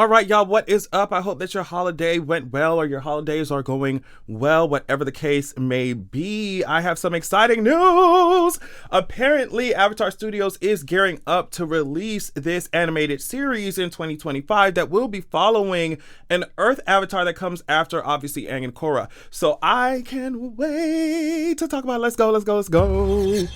All right, y'all, what is up? I hope that your holiday went well or your holidays are going well, whatever the case may be. I have some exciting news. Apparently, Avatar Studios is gearing up to release this animated series in 2025 that will be following an Earth Avatar that comes after, obviously, Aang and Korra. So I can't wait to talk about it. Let's go, let's go, let's go.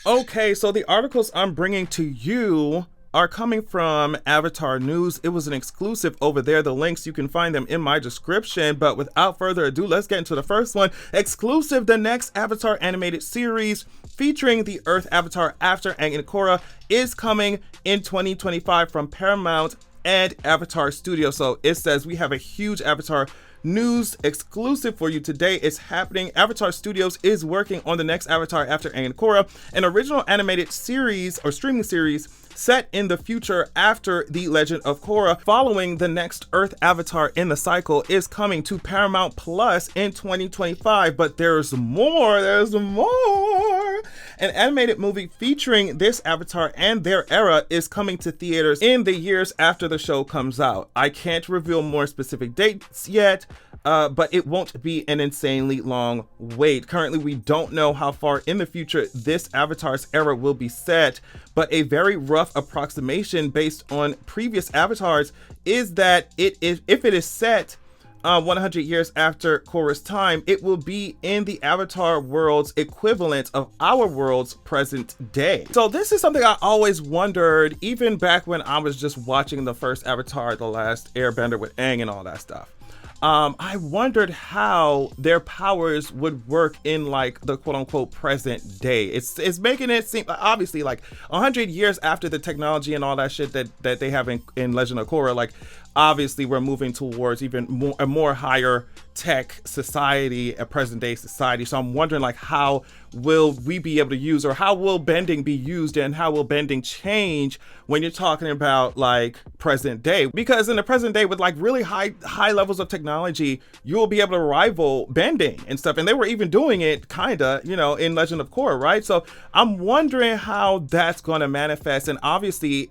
Okay, so the articles I'm bringing to you are coming from Avatar News. It was an exclusive over there. The links, you can find them in my description. But without further ado, let's get into the first one. Exclusive, the next Avatar animated series featuring the Earth Avatar after Aang and Korra is coming in 2025 from Paramount and Avatar Studio. So it says we have a huge Avatar news exclusive for you today. It's happening. Avatar Studios is working on the next Avatar after Aang and Korra, an original animated series or streaming series set in the future after The Legend of Korra. Following the next Earth Avatar in the cycle is coming to Paramount Plus in 2025. But there's more. An animated movie featuring this Avatar and their era is coming to theaters in the years after the show comes out. I can't reveal more specific dates yet, but it won't be an insanely long wait. Currently, we don't know how far in the future this Avatar's era will be set, but a very rough approximation based on previous Avatars is that if it is set 100 years after Korra's time, it will be in the Avatar world's equivalent of our world's present day. So this is something I always wondered, even back when I was just watching the first Avatar, The Last Airbender with Aang and all that stuff. I wondered how their powers would work in like the quote unquote present day. It's making it seem obviously like 100 years after the technology and all that shit that they have in Legend of Korra, like obviously we're moving towards even a more higher tech society, a present day society. So I'm wondering like how will we be able to use, or how will bending be used, and how will bending change when you're talking about like present day? Because in the present day with like really high levels of technology, you will be able to rival bending and stuff. And they were even doing it kinda, in Legend of Korra, right? So I'm wondering how that's going to manifest. And obviously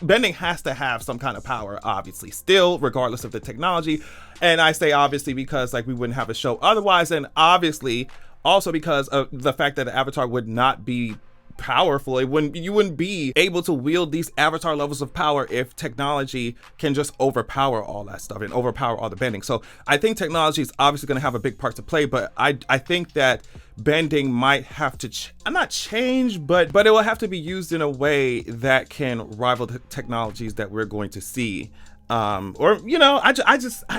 bending has to have some kind of power, obviously, still, regardless of the technology. And I say obviously because like we wouldn't have a show otherwise, and obviously also because of the fact that the Avatar would not be powerful. You wouldn't be able to wield these Avatar levels of power if technology can just overpower all that stuff and overpower all the bending. So I think technology is obviously going to have a big part to play, but I think that bending might have to not change, but it will have to be used in a way that can rival the technologies that we're going to see. I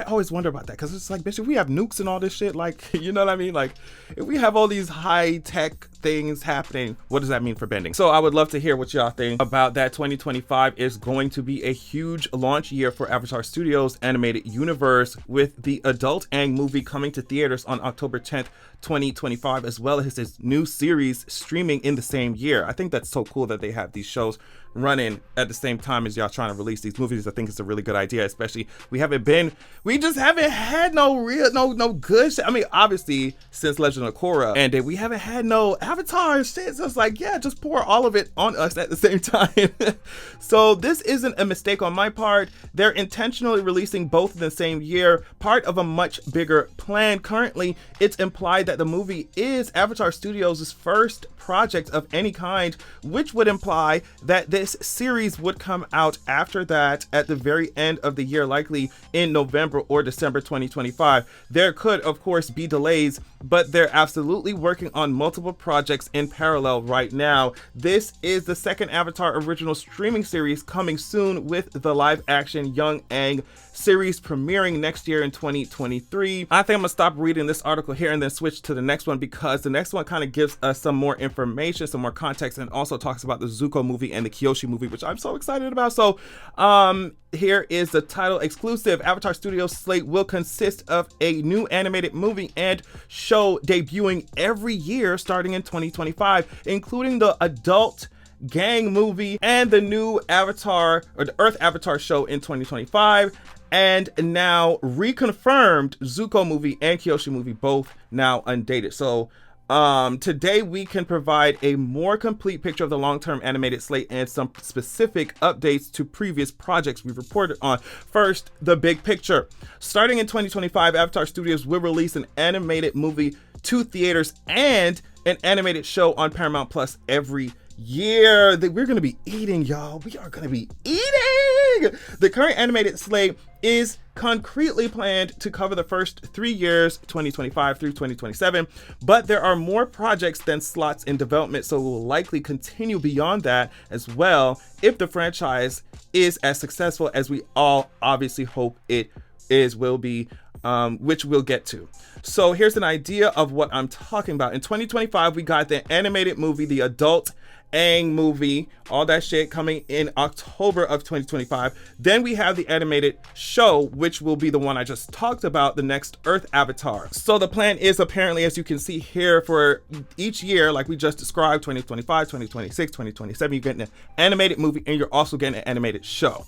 always wonder about that, because it's like, bitch, if we have nukes and all this shit, like, you know what I mean? Like, if we have all these high tech things happening, what does that mean for bending? So I would love to hear what y'all think about that. 2025 is going to be a huge launch year for Avatar Studios animated universe, with the adult Aang movie coming to theaters on October 10th, 2025, as well as his new series streaming in the same year. I think that's so cool that they have these shows running at the same time as y'all trying to release these movies. I think it's a really good idea, especially we just haven't had no good shit. I mean, obviously since Legend of Korra ended, we haven't had no Avatar shit. So it's like, yeah, just pour all of it on us at the same time. So this isn't a mistake on my part. They're intentionally releasing both in the same year, part of a much bigger plan. Currently, it's implied that the movie is Avatar Studios' first project of any kind, which would imply that this series would come out after that at the very end of the year, likely in November or December 2025. There could, of course, be delays, but they're absolutely working on multiple projects in parallel right now. This is the second Avatar original streaming series coming soon, with the live action Young Aang series premiering next year in 2023. I think I'm gonna stop reading this article here and then switch to the next one, because the next one kind of gives us some more information, some more context, and also talks about the Zuko movie and the Kyoshi movie, which I'm so excited about. So here is the title exclusive. Avatar Studios slate will consist of a new animated movie and show debuting every year starting in 2025, including the adult Gang movie and the new Avatar, or the Earth Avatar show in 2025, and now reconfirmed Zuko movie and Kyoshi movie, both now undated. So Today we can provide a more complete picture of the long-term animated slate and some specific updates to previous projects we've reported on. First, the big picture. Starting in 2025, Avatar Studios will release an animated movie to theaters and an animated show on Paramount Plus every year. We're going to be eating, y'all. We are going to be eating. The current animated slate is concretely planned to cover the first 3 years, 2025 through 2027, but there are more projects than slots in development, so it will likely continue beyond that as well if the franchise is as successful as we all obviously hope it will be, which we'll get to. So here's an idea of what I'm talking about. In 2025, we got the animated movie, the adult Aang movie, all that shit coming in October of 2025. Then we have the animated show, which will be the one I just talked about, the next Earth Avatar. So the plan is apparently, as you can see here, for each year, like we just described, 2025, 2026, 2027, you're getting an animated movie and you're also getting an animated show.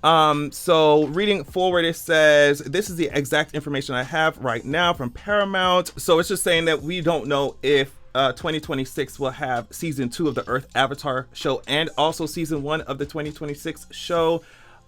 So reading forward, it says, this is the exact information I have right now from Paramount. So it's just saying that we don't know if 2026 will have season 2 of the Earth Avatar show and also season 1 of the 2026 show.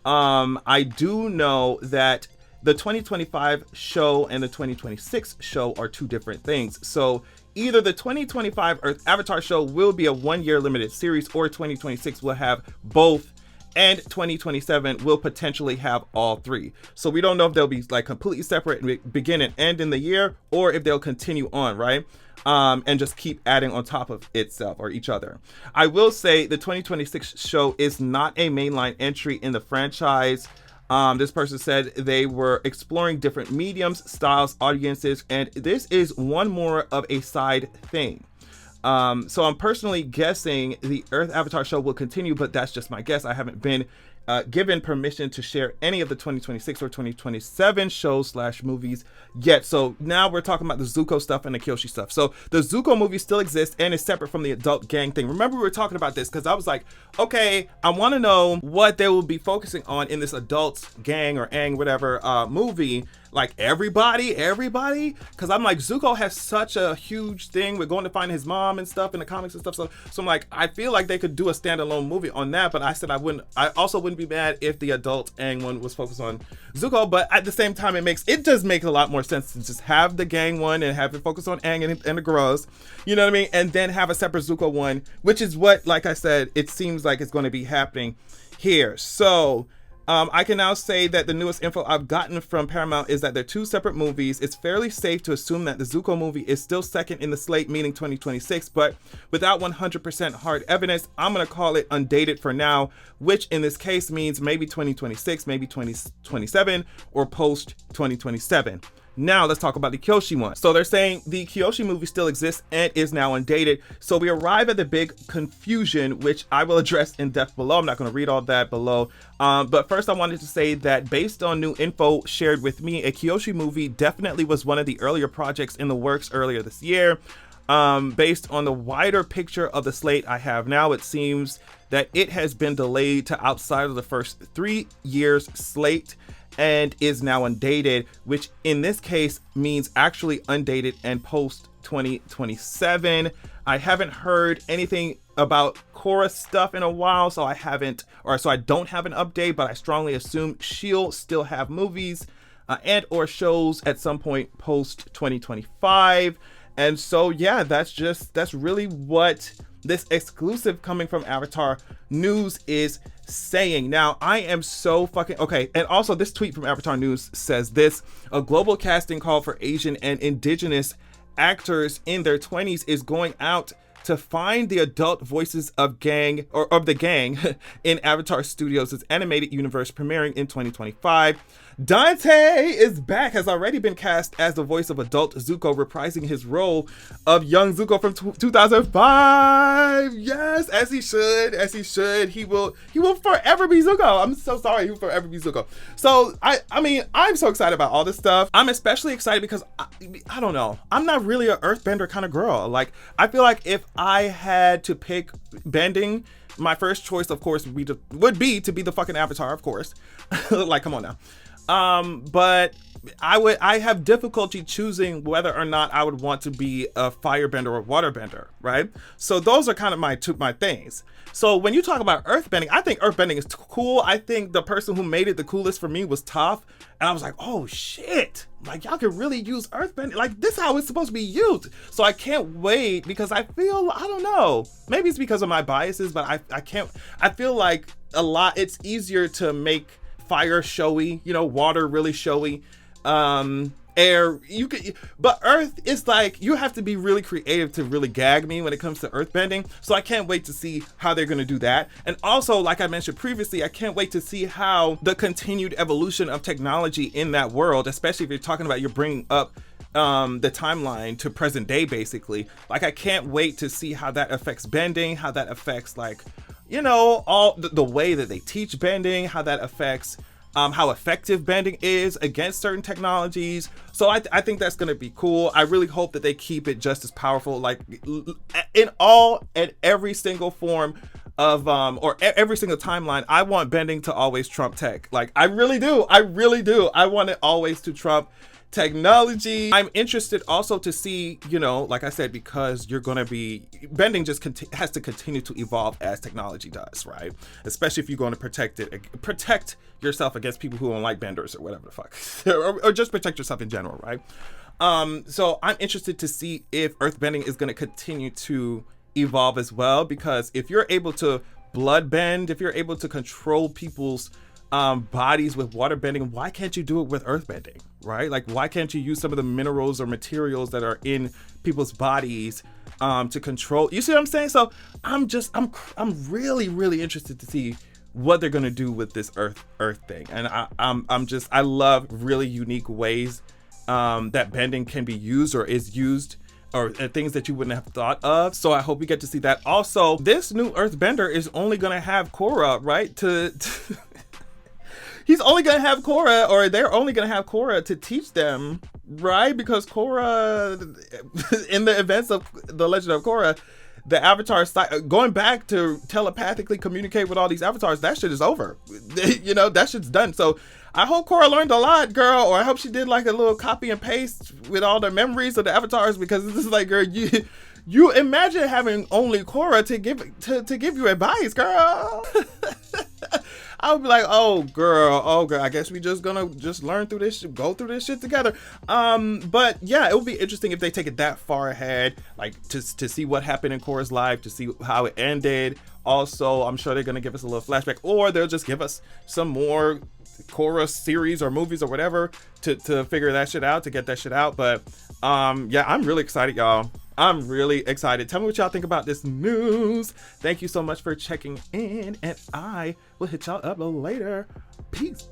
I do know that the 2025 show and the 2026 show are two different things. So either the 2025 Earth Avatar show will be a 1-year limited series, or 2026 will have both, and 2027 will potentially have all three. So we don't know if they'll be like completely separate and begin and end in the year, or if they'll continue on, right? And just keep adding on top of itself or each other. I will say the 2026 show is not a mainline entry in the franchise. This person said they were exploring different mediums, styles, audiences, and this is one more of a side thing. So I'm personally guessing the Earth Avatar show will continue, but that's just my guess. I haven't been given permission to share any of the 2026 or 2027 shows / movies yet. So now we're talking about the Zuko stuff and the Kyoshi stuff. So the Zuko movie still exists and is separate from the adult gang thing. Remember, we were talking about this because I was like, okay, I want to know what they will be focusing on in this adult gang or Aang, whatever, movie. Like everybody, because I'm like, Zuko has such a huge thing with going to find his mom and stuff in the comics and stuff. So I'm like, I feel like they could do a standalone movie on that, but I said I also wouldn't be mad if the adult Aang one was focused on Zuko, but at the same time, it does make a lot more sense to just have the gang one and have it focus on Aang and the girls, you know what I mean? And then have a separate Zuko one, which is what, like I said, it seems like it's going to be happening here. So I can now say that the newest info I've gotten from Paramount is that they're two separate movies. It's fairly safe to assume that the Zuko movie is still second in the slate, meaning 2026, but without 100% hard evidence, I'm going to call it undated for now, which in this case means maybe 2026, maybe 2027, or post 2027. Now let's talk about the Kyoshi one. So they're saying the Kyoshi movie still exists and is now undated. So we arrive at the big confusion, which I will address in depth below. I'm not going to read all that below. But first I wanted to say that based on new info shared with me, a Kyoshi movie definitely was one of the earlier projects in the works earlier this year. Based on the wider picture of the slate I have now, it seems that it has been delayed to outside of the first 3 years slate and is now undated, which in this case means actually undated and post 2027. I haven't heard anything about Korra stuff in a while, so I don't have an update, but I strongly assume she'll still have movies and or shows at some point post 2025. And so yeah, that's really what this exclusive coming from Avatar News is saying. Now, I am so fucking okay. And also this tweet from Avatar News says this: a global casting call for Asian and indigenous actors in their 20s is going out to find the adult voices of the gang in Avatar Studios' animated universe premiering in 2025. Dante is back, has already been cast as the voice of adult Zuko, reprising his role of young Zuko from 2005. Yes, as he should. He will forever be Zuko. I'm so sorry, he will forever be Zuko. So I mean, I'm so excited about all this stuff. I'm especially excited because I don't know, I'm not really an earthbender kind of girl. Like, I feel like if I had to pick bending, my first choice, of course, would be to be the fucking Avatar, of course. Like, come on now. But I have difficulty choosing whether or not I would want to be a firebender or waterbender, right? So those are kind of my things. So when you talk about earthbending, I think earthbending is cool. I think the person who made it the coolest for me was Toph. And I was like, oh shit, like y'all could really use earthbending. Like this is how it's supposed to be used. So I can't wait because I feel, I don't know, maybe it's because of my biases, but I feel like it's easier to make fire showy, water really showy. Air, but earth is like, you have to be really creative to really gag me when it comes to earthbending. So I can't wait to see how they're going to do that. And also, like I mentioned previously, I can't wait to see how the continued evolution of technology in that world, especially if you're talking about, you're bringing up the timeline to present day, basically. Like, I can't wait to see how that affects bending, how that affects, like, all the way that they teach bending, how that affects how effective bending is against certain technologies. So I think that's going to be cool. I really hope that they keep it just as powerful, like in every single form of or every single timeline. I want bending to always trump tech. Like I really do. I want it always to trump technology. I'm interested also to see, like I said, because you're going to be bending just has to continue to evolve as technology does, right? Especially if you're going to protect yourself against people who don't like benders or whatever the fuck, or just protect yourself in general, right? So I'm interested to see if earthbending is going to continue to evolve as well, because if you're able to blood bend, if you're able to control people's bodies with water bending, why can't you do it with earth bending, right? Like, why can't you use some of the minerals or materials that are in people's bodies to control? You see what I'm saying? So I'm really, really interested to see what they're gonna do with this earth thing. And I love really unique ways that bending can be used or is used, or things that you wouldn't have thought of. So I hope we get to see that. Also, this new earthbender is only gonna have Korra, right? He's only going to have Korra, or they're only going to have Korra to teach them, right? Because Korra, in the events of The Legend of Korra, the Avatar, going back to telepathically communicate with all these avatars, that shit is over. That shit's done. So I hope Korra learned a lot, girl, or I hope she did like a little copy and paste with all the memories of the avatars, because this is like, girl, you imagine having only Korra to give you advice, girl. I would be like, oh girl, I guess we just gonna learn through this, go through this shit together. But yeah, it would be interesting if they take it that far ahead, like to see what happened in Korra's life, to see how it ended. Also, I'm sure they're gonna give us a little flashback, or they'll just give us some more Korra series or movies or whatever to figure that shit out, to get that shit out. But yeah, I'm really excited, y'all. I'm really excited. Tell me what y'all think about this news. Thank you so much for checking in, and I will hit y'all up later. Peace.